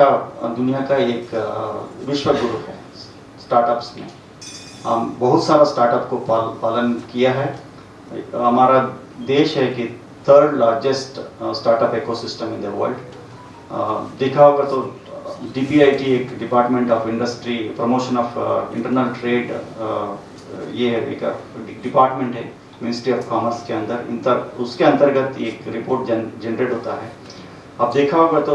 दुनिया का एक विश्व गुरु है स्टार्टअप्स में। हम बहुत सारा स्टार्टअप को पालन किया है। हमारा देश है कि third largest startup ecosystem in the world. देखा होगा तो डीपीआईटी एक department of industry promotion of internal trade, ये एक डिपार्टमेंट है मिनिस्ट्री ऑफ कॉमर्स के अंदर। उसके अंतर्गत एक रिपोर्ट जनरेट होता है। अब देखा होगा तो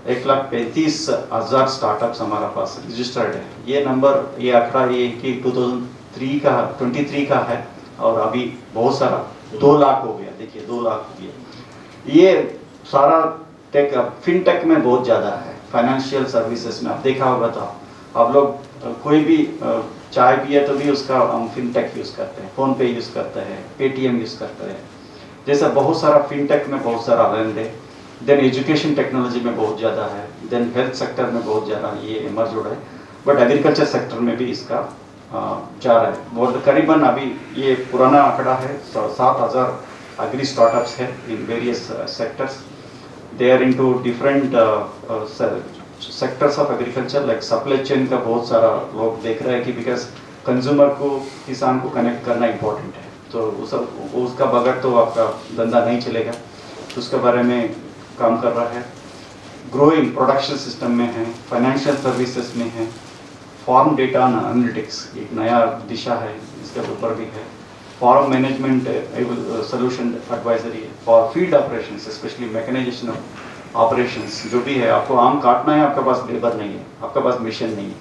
1,35,000 स्टार्टअप्स हमारा पास रजिस्टर्ड है। ये नंबर, ये आंकड़ा ये कि 2023 का है और अभी बहुत सारा 2 लाख हो गया। देखिए 2 लाख हो गया। ये सारा टेक फिनटेक में बहुत ज़्यादा है, फाइनेंशियल सर्विसेज में। आप देखा होगा तो आप लोग कोई भी चाय पिए तो भी उसका हम फिनटेक यूज़ करते हैं, फ़ोन पे यूज़ करते हैं, पेटीएम यूज़ करते हैं। जैसा बहुत सारा फिनटेक में बहुत सारा लेन देन। देन एजुकेशन टेक्नोलॉजी में बहुत ज़्यादा है। देन हेल्थ सेक्टर में बहुत ज़्यादा ये इमर्ज हो रहा है। बट एग्रीकल्चर सेक्टर में भी इसका जा रहा है। बहुत करीबन अभी ये पुराना आंकड़ा है, 7,000 एग्री स्टार्टअप्स है in various sectors. They are into different sectors of agriculture. Like supply chain का बहुत सारा लोग देख रहे हैं कि बिकॉज कंज्यूमर को, किसान को कनेक्ट करना इम्पोर्टेंट है। तो उसका बगैर तो आपका धंधा नहीं चलेगा। तो उसके बारे में काम कर रहा है। ग्रोइंग प्रोडक्शन सिस्टम में है, फाइनेंशियल सर्विसेज में है, फार्म डेटा एंड एनालिटिक्स एक नया दिशा है, इसके ऊपर भी है। फार्म मैनेजमेंट सोल्यूशन एडवाइजरी है। For field operations specially mechanization of operations जो भी है, आपको आम काटना है, आपके पास लेबर नहीं है, आपके पास मशीन नहीं है,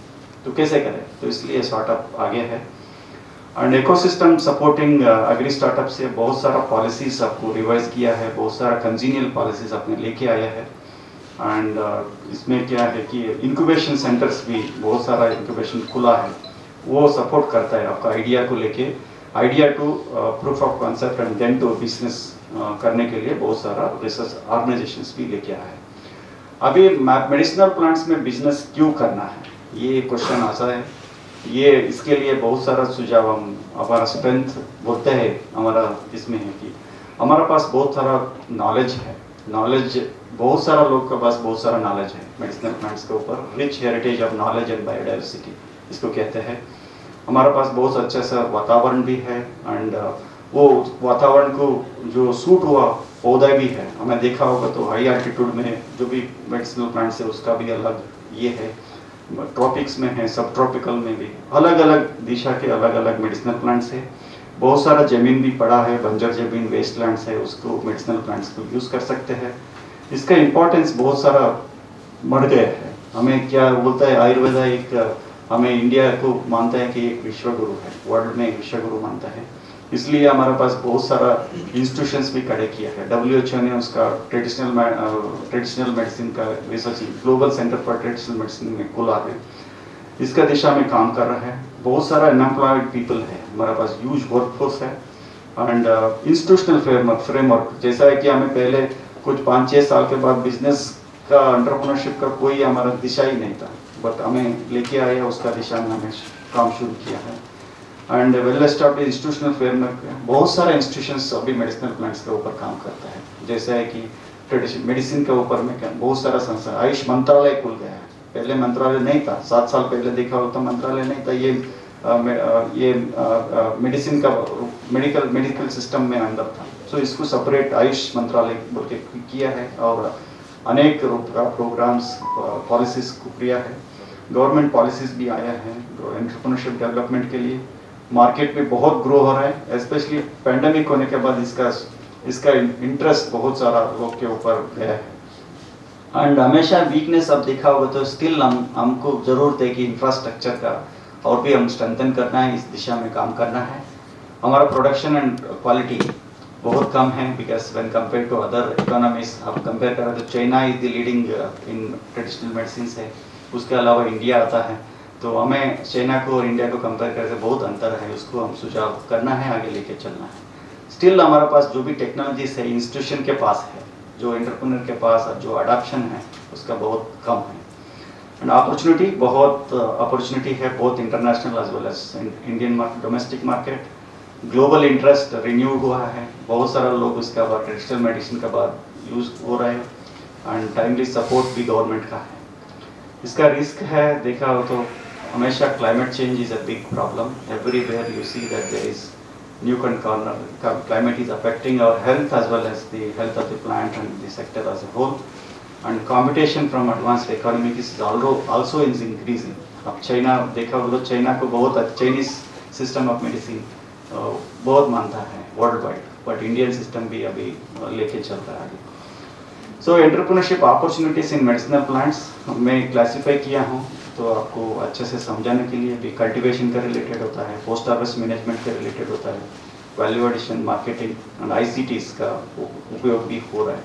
तो कैसे करें? तो इसलिए स्टार्टअप आगे है। And ecosystem supporting agri startup से बहुत सारा पॉलिसीज आपको रिवाइज किया है, बहुत सारा कंजीनियल पॉलिसीज आपने लेके आया है। एंड इसमें क्या है कि इंक्यूबेशन सेंटर्स भी बहुत सारा इंक्यूबेशन खुला है, वो सपोर्ट करता है आपका आइडिया को लेके, idea to proof of concept and then to business करने के लिए बहुत सारा रिसर्च ऑर्गेनाइजेशंस भी लेके आया है। अभी मेडिसिनल प्लांट्स में बिजनेस क्यों करना है, ये क्वेश्चन आता है। ये इसके लिए बहुत सारा सुझाव हम हमारा स्ट्रेंथ बोलते हैं हमारा इसमें है कि हमारा पास बहुत सारा नॉलेज है। नॉलेज बहुत सारा लोग के पास बहुत सारा नॉलेज है मेडिसिनल प्लांट्स के ऊपर। Rich heritage of knowledge and biodiversity इसको कहते हैं। हमारा पास बहुत अच्छा सा वातावरण भी है एंड वो वातावरण को जो सूट हुआ पौधा भी है। हमें देखा होगा तो हाई एल्टीट्यूड में जो भी मेडिसिनल प्लांट्स है उसका भी अलग ये है, ट्रॉपिक्स में है, सब ट्रॉपिकल में भी अलग अलग दिशा के अलग अलग मेडिसिनल प्लांट्स है। बहुत सारा जमीन भी पड़ा है, बंजर जमीन, वेस्ट लैंड्स है, उसको मेडिसिनल प्लांट्स को यूज़ कर सकते हैं। इसका इम्पोर्टेंस बहुत सारा बढ़ गया है। हमें क्या बोलता है आयुर्वेदा, एक हमें इंडिया को मानता है कि एक विश्व गुरु है, वर्ल्ड में एक विश्व गुरु मानता है। इसलिए हमारे पास बहुत सारा इंस्टीट्यूशंस भी खड़े किया है। WHO ने उसका ट्रेडिशनल मेडिसिन का research global centre for traditional medicine में खोला है। इसका दिशा में काम कर रहा है। बहुत सारा अनएम्प्लॉयड पीपल है, हमारे पास ह्यूज वर्कफोर्स है। एंड इंस्टीट्यूशनल फ्रेमवर्क जैसा है कि हमें पहले कुछ 5-6 साल के बाद बिजनेस का एंटरप्रेन्योरशिप का कोई हमारा दिशा ही नहीं था, बट हमें लेके आए, उसका दिशा में हमें काम शुरू किया है। And well established institutional framework बहुत सारा इंस्टीट्यूशंस अभी मेडिसिनल प्लांट्स के ऊपर काम करता है। जैसा है कि ट्रेडिशनल मेडिसिन के ऊपर में बहुत सारा संस्था, आयुष मंत्रालय खुल गया है। पहले मंत्रालय नहीं था, 7 साल पहले देखा होता मंत्रालय नहीं था। ये मेडिसिन का मेडिकल सिस्टम में अंदर था, सो इसको सेपरेट आयुष मंत्रालय बोल के किया है और अनेक प्रोग्राम्स पॉलिसीज को किया है। गवर्नमेंट पॉलिसीज भी आया है एंटरप्रेन्योरशिप डेवलपमेंट के लिए। मार्केट में बहुत ग्रो हो रहा है, स्पेशली पैंडेमिक होने के बाद इसका इंटरेस्ट बहुत सारा लोग के ऊपर गया है। एंड हमेशा वीकनेस अब देखा होगा तो स्टिल हमको ज़रूरत है कि इंफ्रास्ट्रक्चर का और भी हम स्ट्रेंथन करना है, इस दिशा में काम करना है। हमारा प्रोडक्शन एंड क्वालिटी बहुत कम है because when compare to other economies, आप कंपेयर करें तो China is the leading in traditional medicine है, उसके अलावा इंडिया आता है। तो हमें चाइना को और इंडिया को कंपेयर करके बहुत अंतर है, उसको हम सुझाव करना है, आगे लेके चलना है। स्टिल हमारे पास जो भी टेक्नोलॉजीज है इंस्टीट्यूशन के पास है, जो एंटरप्रेन्योर के पास जो अडॉप्शन है उसका बहुत कम है। एंड अपॉर्चुनिटी बहुत अपॉर्चुनिटी है, बहुत international as well as Indian domestic market. Global interest renew हुआ है, बहुत सारा लोग उसका बाद ट्रेडिशनल मेडिसिन का बाद यूज़ हो रहे हैं। एंड टाइमली सपोर्ट भी गवर्नमेंट का है। इसका रिस्क है देखा हो तो हमेशा climate change is a big problem, everywhere you see that there is new corner, climate is affecting our health as well as the health of the plant and the sector as a whole, and competition from advanced economies is also is increasing. अब China देखा हो तो China को बहुत Chinese system of medicine बहुत मानता है world wide, but Indian system भी अभी लेके चल रहा है आगे। So entrepreneurship opportunities in medicinal plants मैं क्लासीफाई किया हूँ तो आपको अच्छे से समझाने के लिए भी कल्टीवेशन का रिलेटेड होता है, पोस्ट हार्वेस्ट मैनेजमेंट का रिलेटेड होता है, वैल्यू एडिशन, मार्केटिंग एंड आईसीटीज का उपयोग भी हो रहा है।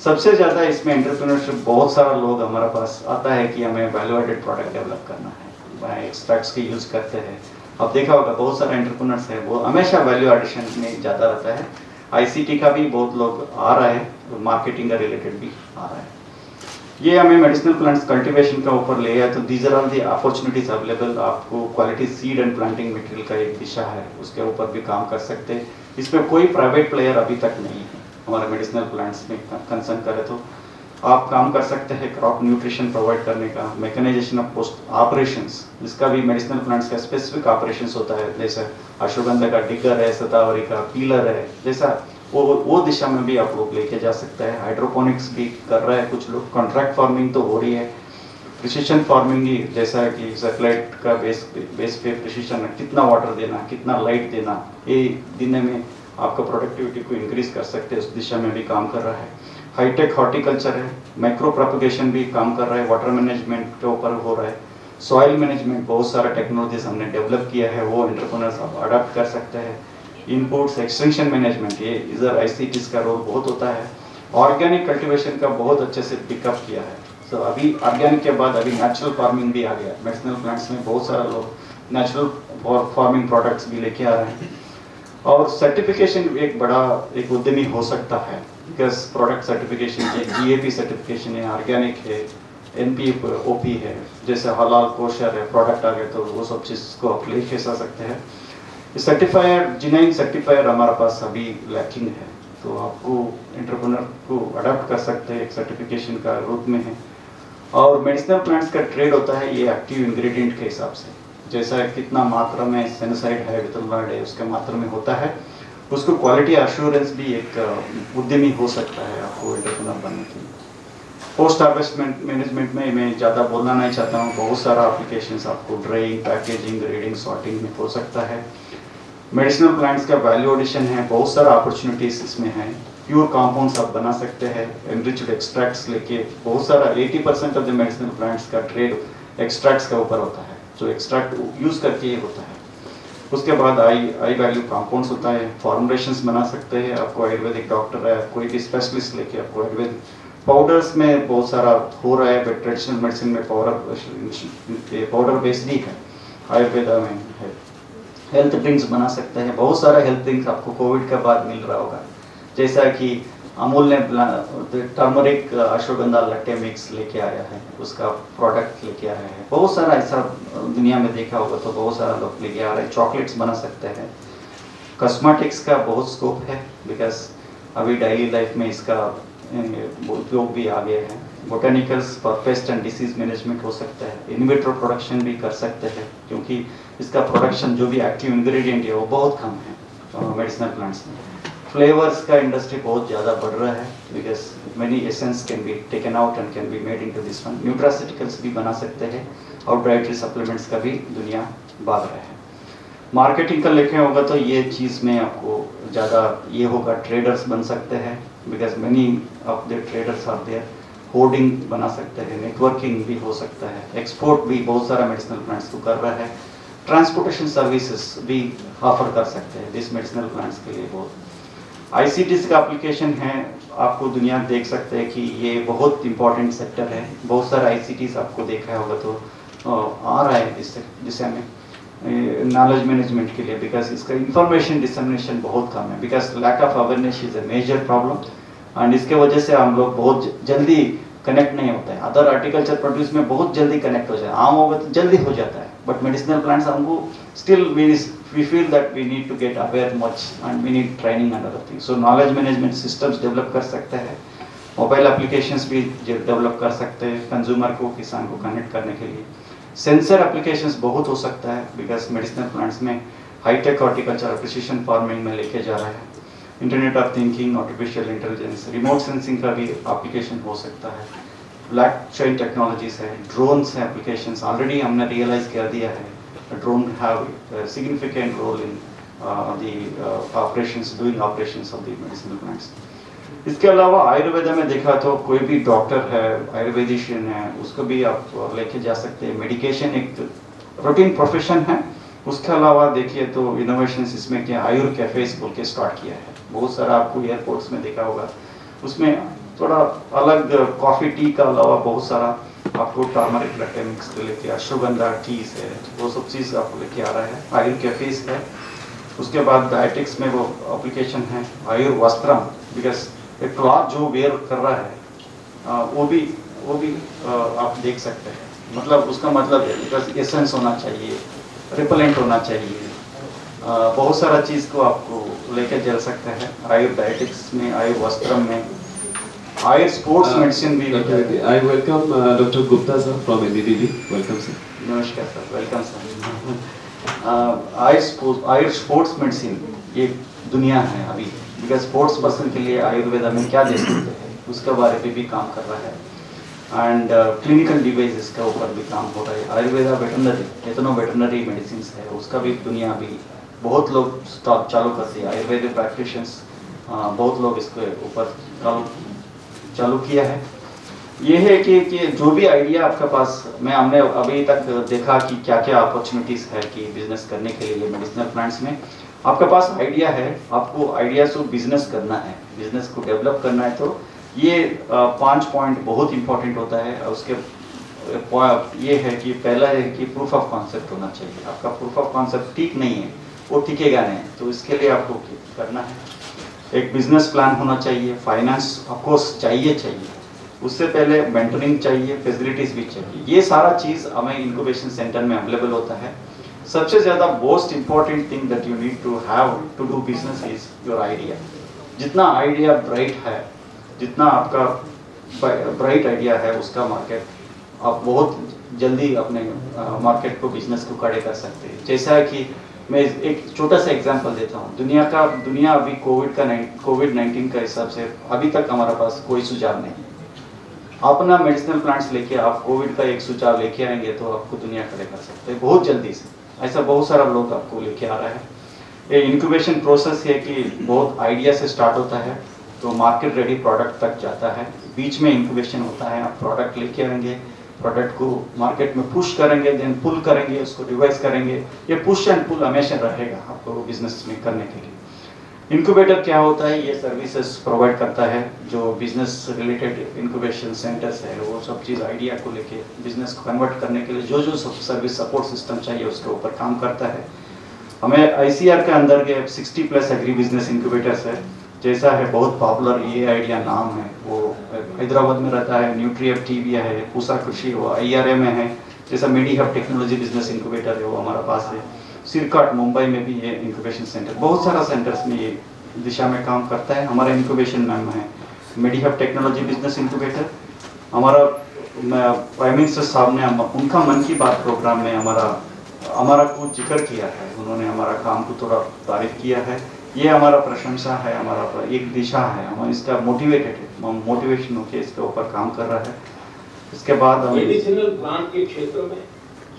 सबसे ज़्यादा इसमें एंटरप्रेन्योरशिप बहुत सारा लोग हमारे पास आता है कि हमें वैल्यू एडेड प्रोडक्ट डेवलप करना है, एक्सट्रैक्ट्स के यूज़ करते हैं। अब देखा होगा बहुत सारे एंटरप्रेन्योर्स है वो हमेशा वैल्यू एडिशन में ज़्यादा रहता है। आईसीटी का भी बहुत लोग आ रहा है, मार्केटिंग का रिलेटेड भी आ रहा है। ये हमें मेडिसिनल प्लांट्स कल्टीवेशन का ऊपर ले आया तो these are all the opportunities available. आपको quality seed and planting material का एक दिशा है, उसके ऊपर भी काम कर सकते हैं। इसमें कोई प्राइवेट प्लेयर अभी तक नहीं है हमारे मेडिसिनल प्लांट्स में कंसर्न करें तो आप काम कर सकते हैं क्रॉप न्यूट्रिशन प्रोवाइड करने का, मैकेनाइजेशन ऑफ पोस्ट ऑपरेशंस, जिसका भी मेडिसिनल प्लांट्स का स्पेसिफिक ऑपरेशंस होता है, जैसे अश्वगंधा का डिगर है, शतावरी का पीलर है, जैसा वो दिशा में भी आप लोग लेके जा सकते हैं। हाइड्रोपोनिक्स भी कर रहे हैं कुछ लोग, कॉन्ट्रैक्ट फार्मिंग तो हो रही है, प्रिसिशन फार्मिंग ही जैसा कि सैटेलाइट का बेस पे प्रिसिशन कितना वाटर देना, कितना लाइट देना, ये देने में आपका प्रोडक्टिविटी को इंक्रीज कर सकते हैं, उस दिशा में भी काम कर रहा है। हाईटेक हॉर्टिकल्चर है, माइक्रो प्रोपगेशन भी काम कर रहा है, वाटर मैनेजमेंट के ऊपर हो रहा है, सॉइल मैनेजमेंट बहुत सारा टेक्नोलॉजीज हमने डेवलप किया है, वो एंटरप्रेन्योर्स आप अडॉप्ट कर सकते हैं। इनपुट्स एक्सटेंशन मैनेजमेंट, ये इधर आईसीटीज का रोल बहुत होता है। ऑर्गेनिक कल्टीवेशन का बहुत अच्छे से पिकअप किया है। सो अभी ऑर्गेनिक के बाद अभी नेचुरल फार्मिंग भी आ गया। मेडिसिनल प्लांट्स में बहुत सारा लोग नेचुरल फार्मिंग प्रोडक्ट्स भी लेके आ रहे हैं। और सर्टिफिकेशन एक बड़ा एक उद्यमी हो सकता है, बिकॉज प्रोडक्ट सर्टिफिकेशन है, जीएपी सर्टिफिकेशन है, ऑर्गेनिक है, एनपीओपी है, जैसे हलाल कोशर है, प्रोडक्ट आ गए तो वो सब चीज़ को आप लेके आ सकते हैं। सर्टिफायर जिनाइन सर्टिफायर हमारे पास अभी लैकिंग है, तो आपको एंटरप्रेन्योर को अडॉप्ट कर सकते हैं, एक सर्टिफिकेशन का रूप में है। और मेडिसिनल प्लांट्स का ट्रेड होता है ये एक्टिव इंग्रेडिएंट के हिसाब से, जैसा कितना मात्रा में सेनेसाइड है, विटलनाइड है, उसके मात्रा में होता है, उसको क्वालिटी एश्योरेंस भी एक उद्यमी हो सकता है आपको एंटरप्रेन्योर बनने के लिए। पोस्ट हार्वेस्ट मैनेजमेंट में मैं ज़्यादा बोलना नहीं चाहता हूँ, बहुत सारा एप्लीकेशंस आपको ड्राइंग, पैकेजिंग, रीडिंग, सॉर्टिंग में हो सकता है। मेडिसिनल प्लांट्स का वैल्यू एडिशन है, बहुत सारा अपॉर्चुनिटीज इसमें है। प्योर कंपाउंड्स आप बना सकते हैं, एनरिच्ड एक्सट्रैक्ट्स लेके, बहुत सारा 80% ऑफ द मेडिसिनल प्लांट्स का ट्रेड एक्सट्रैक्ट्स के ऊपर होता है, जो एक्सट्रैक्ट यूज करके ये होता है। उसके बाद आई वैल्यू कंपाउंड्स होता है, फॉर्मुलेशंस बना सकते हैं। आपको आयुर्वेदिक डॉक्टर है, कोई भी स्पेशलिस्ट लेके आपको आयुर्वेदिक पाउडर्स में बहुत सारा हो रहा है, बट ट्रेडिशनल मेडिसिन में पाउडर बेस्ड ही है, आयुर्वेदा में है। हेल्थ ड्रिंक्स बना सकते हैं, बहुत सारा हेल्थ ड्रिंक्स आपको कोविड के बाद मिल रहा होगा, जैसा कि अमूल ने टर्मरिक अश्वगंधा लट्टे मिक्स लेके आया है, उसका प्रोडक्ट लेके आया है। बहुत सारा ऐसा दुनिया में देखा होगा तो बहुत सारा लोग लेके आ रहे हैं। चॉकलेट्स बना सकते हैं। कॉस्मेटिक्स का बहुत स्कोप है, बिकॉज अभी डेली लाइफ में इसका उपयोग भी आ गया है। Botanicals for pest and disease management हो सकता है। इनविट्रो प्रोडक्शन भी कर सकते हैं, क्योंकि इसका प्रोडक्शन जो भी एक्टिव इंग्रेडिएंट है वो बहुत कम है मेडिसिनल प्लांट्स में। फ्लेवर्स का इंडस्ट्री बहुत ज़्यादा बढ़ रहा है, because many essence can be taken out and can be made into this one. Nutraceuticals भी बना सकते हैं और डाइटरी सप्लीमेंट्स का भी दुनिया भाग रहा है। मार्केटिंग का लेके होगा तो ये चीज़ में आपको ज़्यादा ये होगा, ट्रेडर्स बन सकते हैं, because many of the traders are there. Hoarding बना सकते हैं, नेटवर्किंग भी हो सकता है, एक्सपोर्ट भी बहुत सारा मेडिसिनल प्लांट्स को कर रहा है। ट्रांसपोर्टेशन सर्विसेज भी ऑफर कर सकते हैं दिस मेडिसिनल प्लांट्स के लिए। बहुत आईसीटीज का एप्लीकेशन है, आपको दुनिया देख सकते हैं कि ये बहुत इंपॉर्टेंट सेक्टर है। बहुत सारा आईसीटीज आपको देखा होगा तो आ रहा है इस दिशा में नॉलेज मैनेजमेंट के लिए, बिकॉज इसका इंफॉर्मेशन डिसमिनेशन बहुत कम है, because lack of awareness is a major problem. And इसके वजह से हम लोग बहुत जल्दी कनेक्ट नहीं होता है। अदर आर्टिकल्चर प्रोड्यूस में बहुत जल्दी कनेक्ट हो जाए, आम होगा तो जल्दी हो जाता है, बट मेडिसिनल प्लांट्स हमको still we feel that we need to get aware much and we need training and other things. So knowledge management systems develop कर सकते हैं। मोबाइल एप्लीकेशंस भी डेवलप कर सकते हैं कंज्यूमर को, किसान को कनेक्ट करने के लिए। सेंसर एप्लीकेशंस बहुत हो सकता है, बिकॉज मेडिसिनल प्लांट्स में हाईटेक हॉर्टिकल्चर प्रिसिशन फार्मिंग में लेके जा रहा है। Internet of thinking, artificial intelligence, remote sensing का भी एप्लीकेशन हो सकता है। ब्लॉकचेन टेक्नोलॉजीज है, ड्रोन्स है एप्लीकेशंस, ऑलरेडी हमने रियलाइज कर दिया है drone have significant role in the operations, doing operations of the medicinal plants. इसके अलावा आयुर्वेद में देखा तो कोई भी डॉक्टर है, आयुर्वेदिशियन है, उसको भी आप लेके जा सकते हैं। मेडिकेशन एक रूटीन प्रोफेशन है। उसके अलावा देखिए तो इनोवेशंस इसमें क्या, आयुर कैफेज बोल के स्टार्ट किया है। बहुत सारा आपको एयरपोर्ट्स में देखा होगा, उसमें थोड़ा अलग कॉफ़ी टी का अलावा बहुत सारा आपको टर्मरिक लट्टे मिक्स लेके, अश्वगंधा टीज है, वो सब चीज़ आपको लेके आ रहा है। आयुर कैफेज है। उसके बाद डायटिक्स में वो एप्लीकेशन है आयुर वस्त्रम, बिकॉज एक क्लॉथ जो वेयर कर रहा है वो भी आप देख सकते हैं। मतलब उसका मतलब है बिकॉज एसेंस होना चाहिए, रिपेलेंट होना चाहिए, बहुत सारा चीज़ को आपको लेके चल सकते हैं। आयुर डायटिक्स में, आयुर वस्त्रम में, आयुर स्पोर्ट्स मेडिसिन भी। I welcome Dr. Gupta sir from NDDB. Welcome sir. नमस्कार sir, welcome sir. Ayur sports medicine ये दुनिया है अभी, बिकॉज स्पोर्ट्स पर्सन के लिए आयुर्वेदा में क्या दे सकते हैं उसके बारे में भी काम कर रहा है। एंड क्लिनिकल डिवाइसेस का ऊपर भी काम हो रहा है। आयुर्वेदा वेटरनरी, इतनो वेटरनरी मेडिसिन है, उसका भी दुनिया अभी बहुत लोग चालू करते हैं। आयुर्वेदिक प्रैक्टिशनर्स बहुत लोग इसके ऊपर चालू किया है। ये है कि जो भी आइडिया आपके पास, हमने अभी तक देखा कि क्या क्या अपॉर्चुनिटीज़ है कि बिजनेस करने के लिए मेडिसिनल प्लांट्स में। आपके पास आइडिया है, आपको आइडिया से बिजनेस करना है, बिजनेस को डेवलप करना है, तो ये 5 पॉइंट बहुत इंपॉर्टेंट होता है। उसके ये है कि पहला है कि प्रूफ ऑफ कॉन्सेप्ट होना चाहिए। आपका प्रूफ ऑफ कॉन्सेप्ट ठीक नहीं है, वो टिकेगा नहीं, तो इसके लिए आपको करना है। एक बिजनेस प्लान होना चाहिए, फाइनेंस ऑफकोर्स चाहिए। उससे पहले मेंटरिंग चाहिए, फैसिलिटीज भी चाहिए। ये सारा चीज़ हमें इंक्यूबेशन सेंटर में अवेलेबल होता है। सबसे ज़्यादा most important thing that you need to have to do business is your idea. जितना आइडिया ब्राइट है, जितना आपका ब्राइट आइडिया है, उसका मार्केट आप बहुत जल्दी अपने मार्केट को, बिजनेस को खड़े कर सकते हैं। जैसा है कि मैं एक छोटा सा एग्जांपल देता हूँ। दुनिया अभी कोविड-19 का हिसाब से अभी तक हमारे पास कोई सुझाव नहीं। अपना मेडिसिनल प्लांट्स लेके आप कोविड का एक सुझाव लेके आएंगे तो आपको दुनिया खड़े कर सकते हैं बहुत जल्दी से। ऐसा बहुत सारा लोग आपको लेके आ रहा है। ये इंक्यूबेशन प्रोसेस है कि बहुत आइडिया से स्टार्ट होता है तो मार्केट रेडी प्रोडक्ट तक जाता है। बीच में इंक्यूबेशन होता है, आप प्रोडक्ट लेके आएंगे, प्रोडक्ट को मार्केट में पुश करेंगे, देन पुल करेंगे, उसको रिवाइज करेंगे। ये पुश एंड पुल हमेशा रहेगा आपको बिजनेस में करने के लिए। इंक्यूबेटर क्या होता है? ये सर्विसेज प्रोवाइड करता है। जो बिजनेस रिलेटेड इंक्यूबेशन सेंटर्स है, वो सब चीज़ आइडिया को लेके बिजनेस को कन्वर्ट करने के लिए जो सर्विस सपोर्ट सिस्टम चाहिए उसके ऊपर काम करता है। हमें ICR के अंदर के 60+ एग्री बिजनेस इंक्यूबेटर्स है। जैसा है बहुत पॉपुलर ये आइडिया नाम है, वो हैदराबाद में रहता है। न्यूट्रीएफ टीविया है, पूसा कृषि वो IRA में है। जैसा मेडीहब टेक्नोलॉजी बिजनेस इंक्यूबेटर है वो हमारा पास है। सिरकाट मुंबई में भी ये इंक्यूबेशन सेंटर, बहुत सारा सेंटर्स में ये दिशा में काम करता है। हमारा इंक्यूबेशन नाम है मेडीहब टेक्नोलॉजी बिजनेस इंक्यूबेटर। हमारा प्राइम मिनिस्टर साहब ने उनका मन की बात प्रोग्राम में हमारा कुछ जिक्र किया है। उन्होंने हमारा काम को थोड़ा तारीफ किया है। ये हमारा प्रशंसा है, हमारा एक दिशा है। हम इसका मोटिवेशन होकर इसके ऊपर काम कर रहा है। इसके बाद मेडिसिनल प्लांट के क्षेत्र में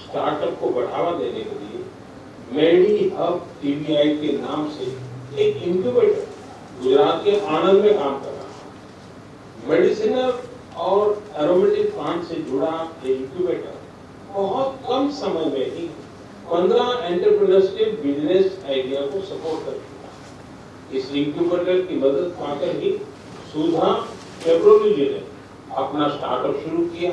स्टार्टअप को बढ़ावा देने के लिए मेडीहब TVI के नाम से एक इंक्यूबेटर गुजरात के आनंद में काम कर रहा है। मेडिसिनल और एरोमेटिक प्लांट से जुड़ा ये इंक्यूबेटर बहुत कम समय में ही 15 एंटरप्रेन्योर्स के बिजनेस आइडिया को सपोर्ट कर चुका है। इस इंक्यूबेटर की मदद पाकर ही सुधा फेब्रुवरी जी ने अपना स्टार्टअप शुरू किया।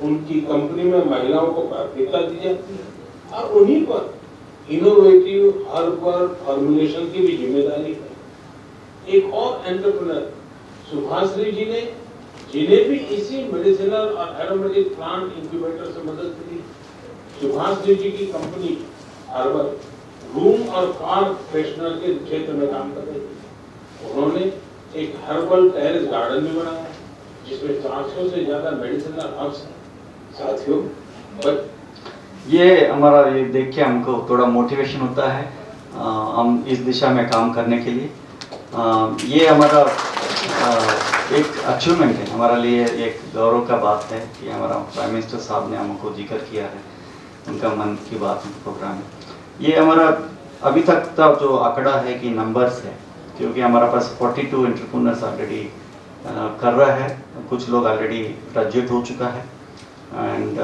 उनकी कंपनी में महिलाओं को प्राथमिकता दी जाती है और उन्हीं पर इनोवेटिव हर्बल फॉर्मुलेशन की भी जिम्मेदारी है। एक और एंटरप्रेन्योर सुभाश्री जी ने, जिन्हें भी इसी मेडिसिनल और एरोमेटिक प्लांट इंक्यूबेटर से मदद मिली। सुभाश्री जी की कंपनी हर्बल रूम और कार फ्रेशनर के क्षेत्र में काम कर रही है। उन्होंने एक हर्बल टेरेस गार्डन भी बनाया जिसमें 400 से ज्यादा मेडिसिनल हर्ब्स हैं। साथियों, बट ये हमारा ये देख के हमको थोड़ा मोटिवेशन होता है हम इस दिशा में काम करने के लिए। ये हमारा एक अचीवमेंट है, हमारे लिए एक गौरव का बात है कि हमारा प्राइम मिनिस्टर साहब ने हमको जिक्र किया है, उनका मन की बात प्रोग्राम है। ये हमारा अभी तक का जो आंकड़ा है कि नंबर्स है, क्योंकि हमारा पास 42 एंटरप्रेन्योर्स ऑलरेडी कर रहा है, कुछ लोग ऑलरेडी ग्रेजुएट हो चुका है एंड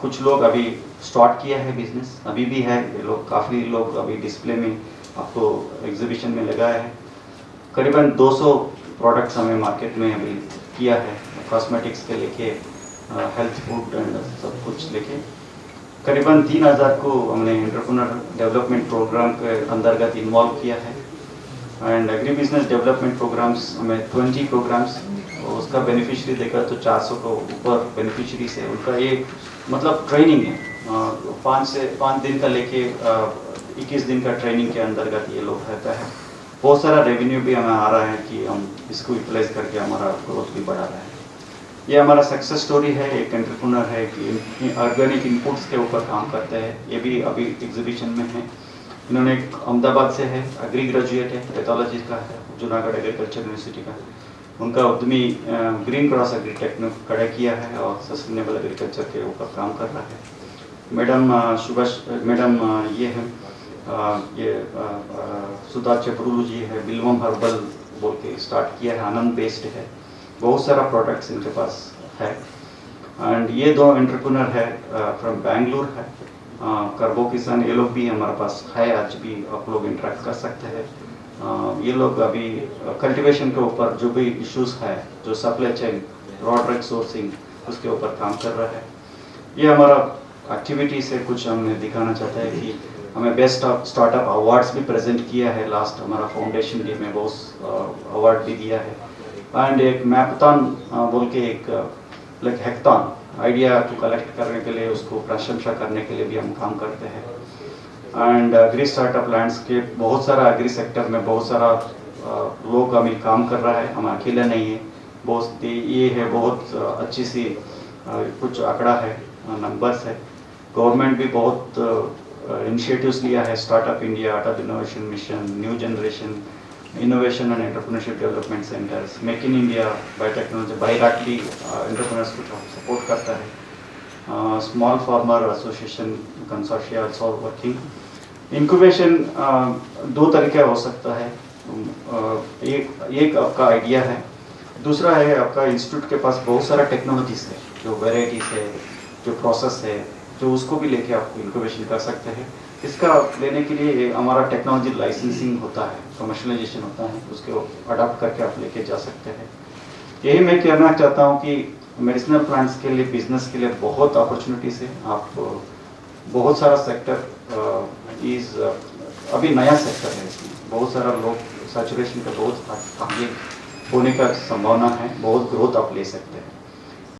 कुछ लोग अभी स्टार्ट किया है बिजनेस, अभी भी है ये लोग, काफ़ी लोग अभी डिस्प्ले में आपको एग्जीबिशन में लगाया है। करीबन 200 प्रोडक्ट्स हमें मार्केट में अभी किया है, कॉस्मेटिक्स के लेके हेल्थ फूड एंड सब कुछ लेके करीबन 3000 को हमने एंटरप्रेन्योर डेवलपमेंट प्रोग्राम के अंतर्गत इन्वॉल्व किया है and agri business development programmes हमें 20 प्रोग्राम्स, उसका बेनिफिशियरी देखा तो 400 को ऊपर बेनिफिशियरीज है। उनका ये मतलब ट्रेनिंग है, 5 दिन का लेके 21 दिन का ट्रेनिंग के अंतर्गत ये लोग रहता है। बहुत सारा रेवेन्यू भी हमें आ रहा है कि हम इसको यूटिलाइज करके हमारा ग्रोथ भी बढ़ा रहा है। ये हमारा सक्सेस स्टोरी है, एक एंटरप्रेन्योर है कि ऑर्गेनिक इनपुट्स के ऊपर काम करते हैं, ये भी अभी एग्जीबिशन में है। इन्होंने एक अहमदाबाद से है, एग्री ग्रेजुएट है, पैथोलॉजी का है, जूनागढ़ एग्रीकल्चर यूनिवर्सिटी का। उनका उद्यमी ग्रीन क्रॉस एग्रीटेक ने खड़ा किया है और सस्टेनेबल एग्रीकल्चर के ऊपर काम कर रहा है। मैडम ये है सुधा चपरुलू जी है, बिल्वम हर्बल बोल के स्टार्ट किया है, आनंद बेस्ड है, बहुत सारा प्रोडक्ट्स इनके पास है। एंड ये 2 एंटरप्रेन्योर है फ्रॉम बैंगलोर है, करबो किसान, ये लोग भी हमारे पास है, आज भी आप लोग इंटरेक्ट कर सकते हैं। ये लोग अभी कल्टीवेशन के ऊपर जो भी इश्यूज है, जो supply chain raw drug sourcing, उसके ऊपर काम कर रहा है। ये हमारा एक्टिविटी से कुछ हमने दिखाना चाहता है कि हमें बेस्ट स्टार्टअप अवार्ड्स भी प्रेजेंट किया है, लास्ट हमारा फाउंडेशन डे में बहुत अवार्ड भी दिया है। एंड एक मैपथॉन बोल के एक लाइक हैकथॉन आइडिया को कलेक्ट करने के लिए, उसको प्रशंसा करने के लिए भी हम काम करते हैं। एंड एग्री स्टार्टअप लैंडस्केप, बहुत सारा एग्री सेक्टर में बहुत सारा लोग अभी काम कर रहा है, हम अकेले नहीं है, बहुत ये है, बहुत अच्छी सी कुछ आंकड़ा है, नंबर्स है। गवर्नमेंट भी बहुत इनिशिएटिव्स लिया है, startup India, Atal innovation mission, new generation innovation and entrepreneurship development centres, make in India, biotechnology, बायराटली एंटरप्रेन्योर्स को सपोर्ट करता है। Small farmer association consortia also working. Incubation 2 तरीके हो सकता है, एक आपका आइडिया है, दूसरा है आपका इंस्टीट्यूट के पास बहुत सारा टेक्नोलॉजीज है, जो वेराइटीज है, जो प्रोसेस है, जो उसको भी लेके आप इंक्यूबेशन कर सकते हैं। इसका लेने के लिए हमारा टेक्नोलॉजी लाइसेंसिंग होता है, कमर्शलाइजेशन होता है, उसको अडॉप्ट करके आप लेके जा सकते हैं। यही मैं कहना चाहता हूँ कि मेडिसिनल प्लांट्स के लिए, बिजनेस के लिए बहुत अपॉर्चुनिटीज है। आप बहुत सारा सेक्टर अभी नया सेक्टर है, इसमें बहुत सारा लोग सैचुरेशन का बहुत आगे होने का संभावना है, बहुत ग्रोथ आप ले सकते हैं।